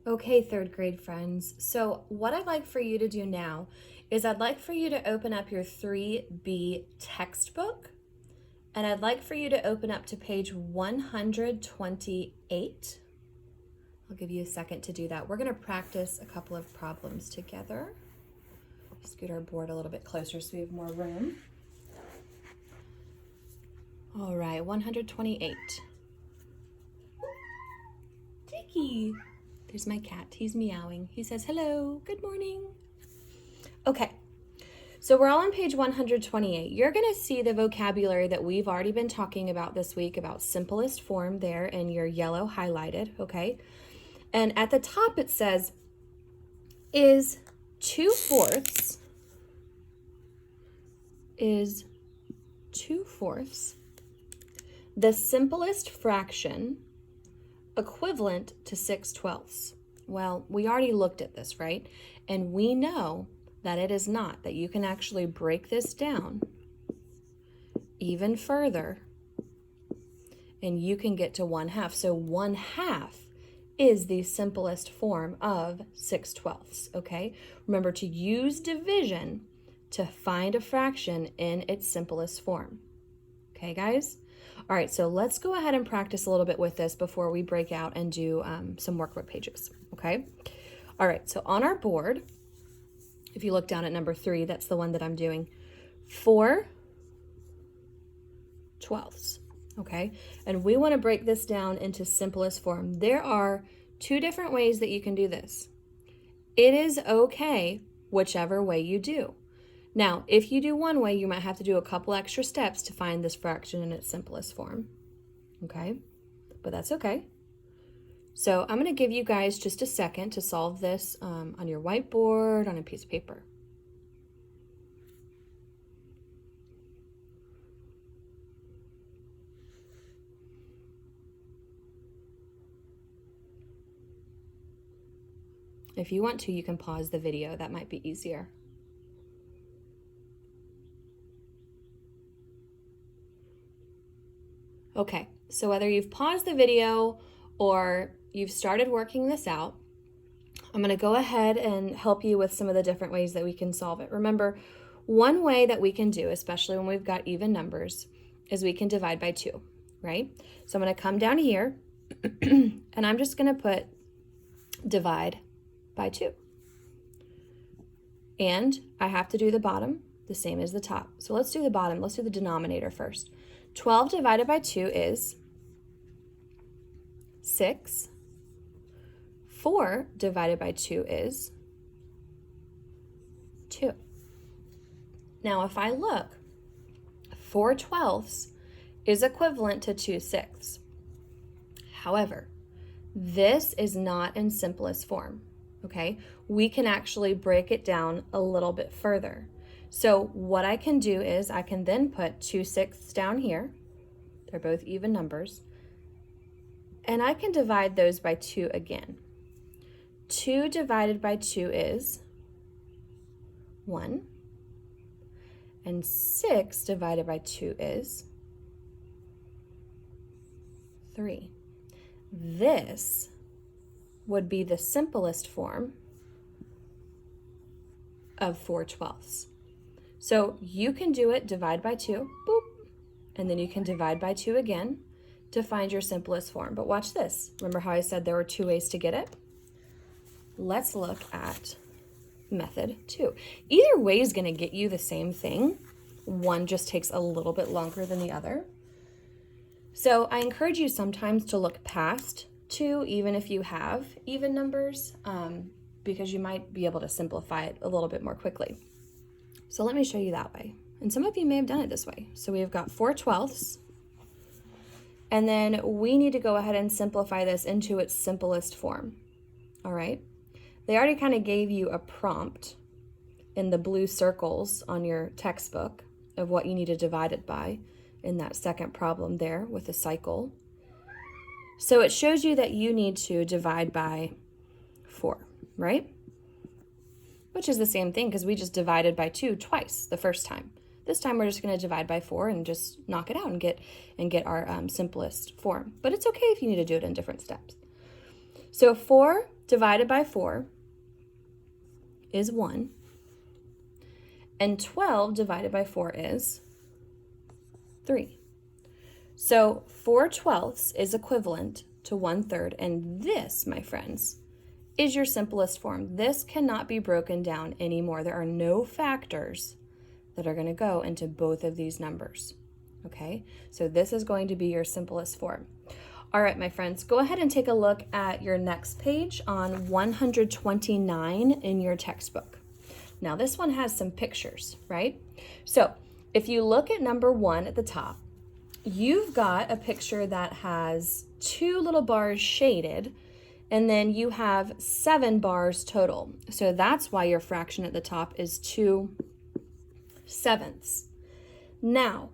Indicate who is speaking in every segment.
Speaker 1: Okay, third grade friends. So what I'd like for you to do now is I'd like for you to open up your 3B textbook, and I'd like for you to open up to page 128. I'll give you a second to do that. We're going to practice a couple of problems together. Scoot our board a little bit closer so we have more room. All right, 128. Tiki. There's my cat. He's meowing. He says, hello, good morning. Okay, so we're all on page 128. You're going to see the vocabulary that we've already been talking about this week about simplest form there in your yellow highlighted, okay? And at the top it says, is 2/4 the simplest fraction equivalent to 6/12? Well, we already looked at this, right? And we know that it is not, that you can actually break this down even further and you can get to 1/2. So 1/2 is the simplest form of 6/12, okay? Remember to use division to find a fraction in its simplest form. Okay, guys? All right, so let's go ahead and practice a little bit with this before we break out and do some workbook pages, okay? All right, so on our board, if you look down at number 3, that's the one that I'm doing, 4/12, okay? And we want to break this down into simplest form. There are 2 different ways that you can do this. It is okay whichever way you do. Now, if you do one way, you might have to do a couple extra steps to find this fraction in its simplest form, okay? But that's okay. So I'm going to give you guys just a second to solve this on your whiteboard, on a piece of paper. If you want to, you can pause the video. That might be easier. Okay, so whether you've paused the video or you've started working this out, I'm going to go ahead and help you with some of the different ways that we can solve it. Remember, one way that we can do, especially when we've got even numbers, is we can divide by 2, right? So I'm going to come down here and I'm just going to put divide by 2. And I have to do the bottom the same as the top. So let's do the bottom. Let's do the denominator first. 12 divided by 2 is 6. 4 divided by 2 is 2. Now, if I look, 4/12 is equivalent to 2/6. However, this is not in simplest form, okay? We can actually break it down a little bit further. So what I can do is I can then put 2/6 down here. They're both even numbers. And I can divide those by 2 again. 2 divided by 2 is 1. And 6 divided by 2 is 3. This would be the simplest form of 4/12. So you can do it, divide by 2, boop, and then you can divide by 2 again to find your simplest form. But watch this. Remember how I said there were 2 ways to get it? Let's look at method 2. Either way is going to get you the same thing. One just takes a little bit longer than the other. So I encourage you sometimes to look past 2, even if you have even numbers, because you might be able to simplify it a little bit more quickly. So let me show you that way. And some of you may have done it this way. So we've got 4/12, and then we need to go ahead and simplify this into its simplest form. All right. They already kind of gave you a prompt in the blue circles on your textbook of what you need to divide it by in that second problem there with a cycle. So it shows you that you need to divide by 4, right? Which is the same thing because we just divided by 2 twice the first time. This time we're just going to divide by 4 and just knock it out and get our simplest form. But it's okay if you need to do it in different steps. So 4 divided by 4 is 1. And 12 divided by 4 is 3. So 4/12 is equivalent to 1/3. And this, my friends, is your simplest form. This cannot be broken down anymore. There are no factors that are going to go into both of these numbers. Okay, so this is going to be your simplest form. All right, my friends, go ahead and take a look at your next page on 129 in your textbook. Now this one has some pictures, right? So if you look at number 1 at the top, you've got a picture that has 2 little bars shaded, and then you have 7 bars total. So that's why your fraction at the top is 2/7. Now,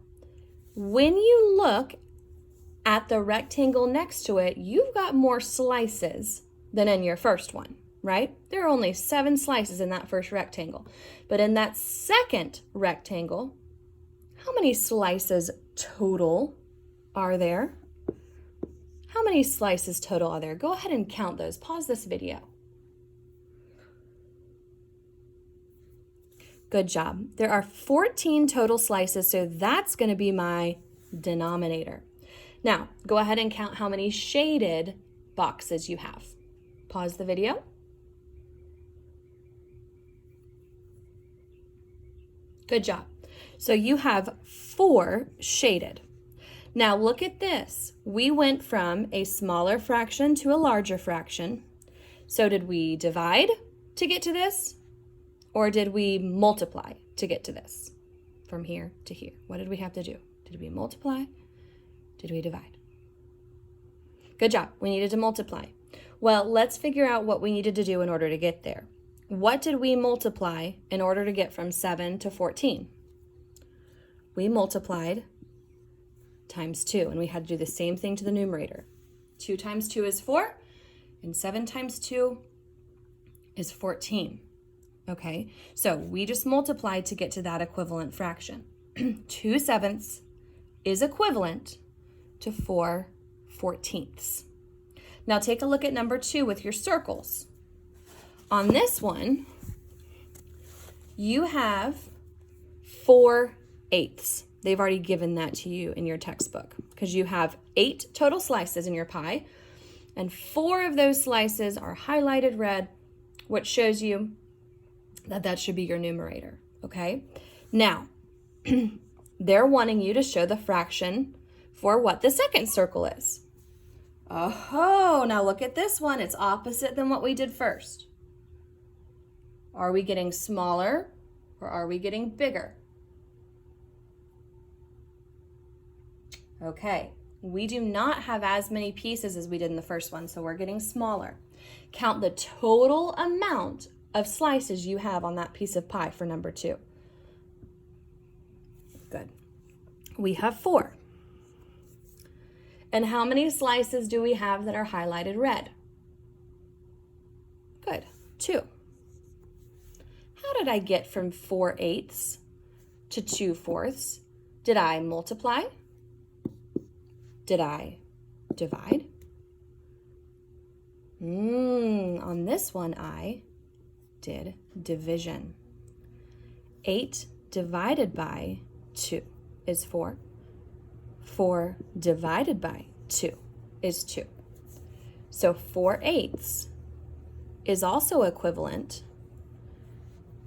Speaker 1: when you look at the rectangle next to it, you've got more slices than in your first one, right? There are only 7 slices in that first rectangle. But in that second rectangle, how many slices total are there? How many slices total are there? Go ahead and count those. Pause this video. Good job. There are 14 total slices, so that's going to be my denominator. Now, go ahead and count how many shaded boxes you have. Pause the video. Good job. So you have 4 shaded. Now look at this. We went from a smaller fraction to a larger fraction. So did we divide to get to this? Or did we multiply to get to this? From here to here. What did we have to do? Did we multiply? Did we divide? Good job. We needed to multiply. Well, let's figure out what we needed to do in order to get there. What did we multiply in order to get from 7 to 14? We multiplied times 2, and we had to do the same thing to the numerator. 2 times 2 is 4, and 7 times 2 is 14. Okay, so we just multiplied to get to that equivalent fraction. 2/7 is equivalent to 4/14. Now take a look at number 2 with your circles. On this one, you have 4/8. They've already given that to you in your textbook because you have 8 total slices in your pie, and 4 of those slices are highlighted red, which shows you that that should be your numerator, okay? Now, they're wanting you to show the fraction for what the second circle is. Oh, now look at this one. It's opposite than what we did first. Are we getting smaller or are we getting bigger? Okay, we do not have as many pieces as we did in the first one, so we're getting smaller. Count the total amount of slices you have on that piece of pie for number 2. Good. We have 4. And how many slices do we have that are highlighted red? Good. 2. How did I get from 4/8 to 2/4? Did I multiply? Did I divide? On this one, I did division. 8 divided by 2 is 4. 4 divided by 2 is 2. So 4/8 is also equivalent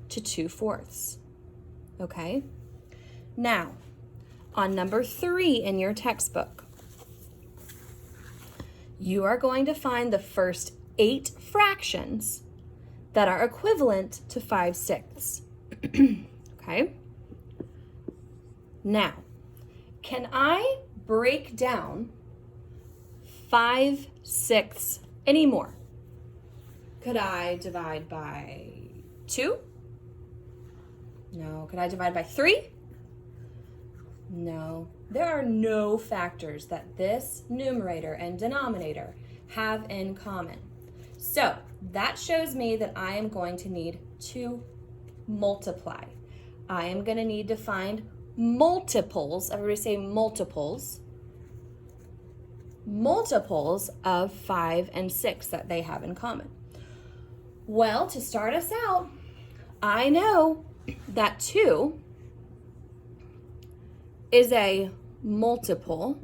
Speaker 1: to 2/4. Okay? Now, on number 3 in your textbook, you are going to find the first 8 fractions that are equivalent to 5/6. Okay? Now, can I break down 5/6 anymore? Could I divide by 2? No. Could I divide by 3? No. There are no factors that this numerator and denominator have in common. So that shows me that I am going to need to multiply. I am going to need to find multiples. Everybody say multiples. Multiples of 5 and 6 that they have in common. Well, to start us out, I know that 2 is a multiple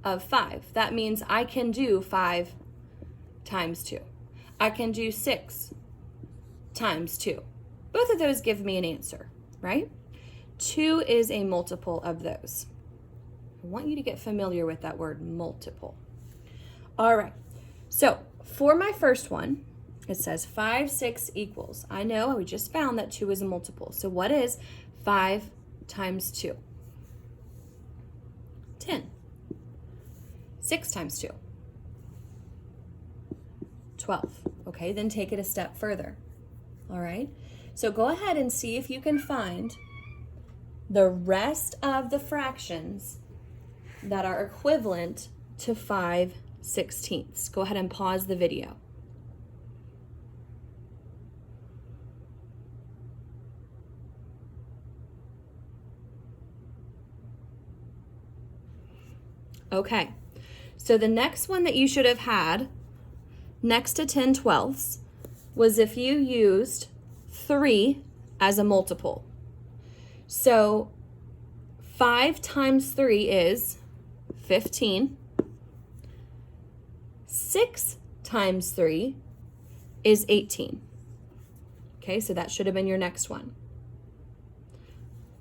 Speaker 1: of 5. That means I can do 5 times 2. I can do 6 times 2. Both of those give me an answer, right? 2 is a multiple of those. I want you to get familiar with that word, multiple. All right, so for my first one, it says 5, 6 equals. I know we just found that 2 is a multiple. So what is 5 times 2? 10. 6 times 2? 12. Okay, then take it a step further. All right, so go ahead and see if you can find the rest of the fractions that are equivalent to 5/16. Go ahead and pause the video. Okay, so the next one that you should have had next to 10/12 was if you used 3 as a multiple. So 5 times 3 is 15. 6 times 3 is 18. Okay, so that should have been your next one.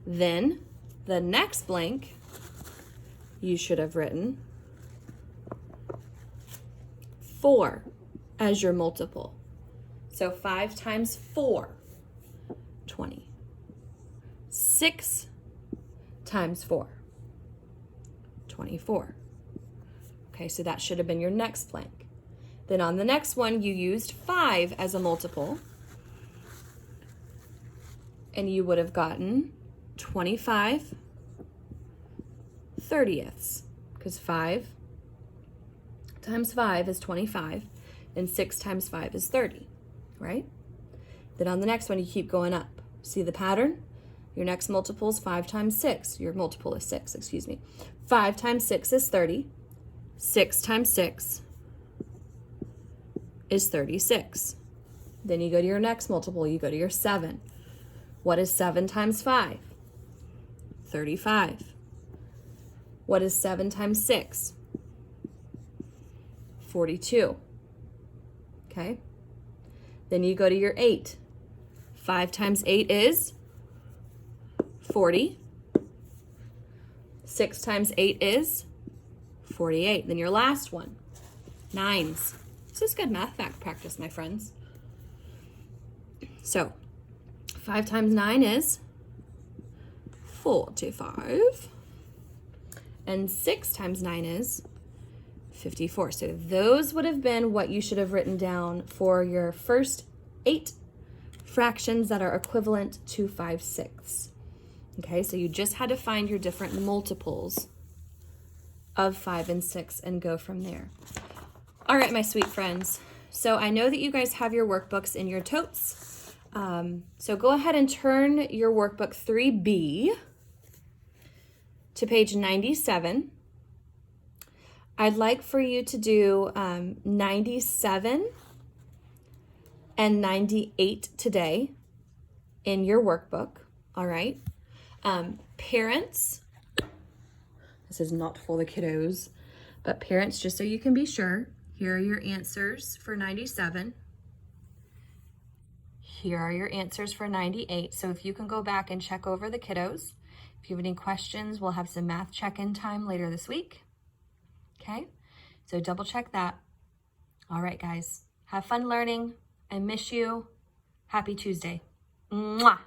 Speaker 1: Then the next blank, you should have written 4 as your multiple. So 5 times 4, 20. 6 times 4, 24. Okay, so that should have been your next blank. Then on the next one, you used 5 as a multiple, and you would have gotten 25 30ths, because 5 times 5 is 25, and 6 times 5 is 30, right? Then on the next one, you keep going up. See the pattern? Your next multiple is 5 times 6. Your multiple is 6, excuse me. 5 times 6 is 30. 6 times 6 is 36. Then you go to your next multiple. You go to your 7. What is 7 times 5? 35. What is 7 times 6? 42. Okay? Then you go to your 8. 5 times 8 is 40. 6 times 8 is 48. Then your last one, 9s. This is good math practice, my friends. So 5 times 9 is 45. And 6 times 9 is 54. So those would have been what you should have written down for your first 8 fractions that are equivalent to 5/6. Okay, so you just had to find your different multiples of 5 and 6 and go from there. All right, my sweet friends. So I know that you guys have your workbooks in your totes. So go ahead and turn your workbook 3B to page 97. I'd like for you to do 97 and 98 today in your workbook, all right? Parents, this is not for the kiddos, but parents, just so you can be sure, here are your answers for 97. Here are your answers for 98. So if you can go back and check over the kiddos. If you have any questions, we'll have some math check-in time later this week. Okay, so double check that. All right, guys, have fun learning. I miss you. Happy Tuesday. Mwah.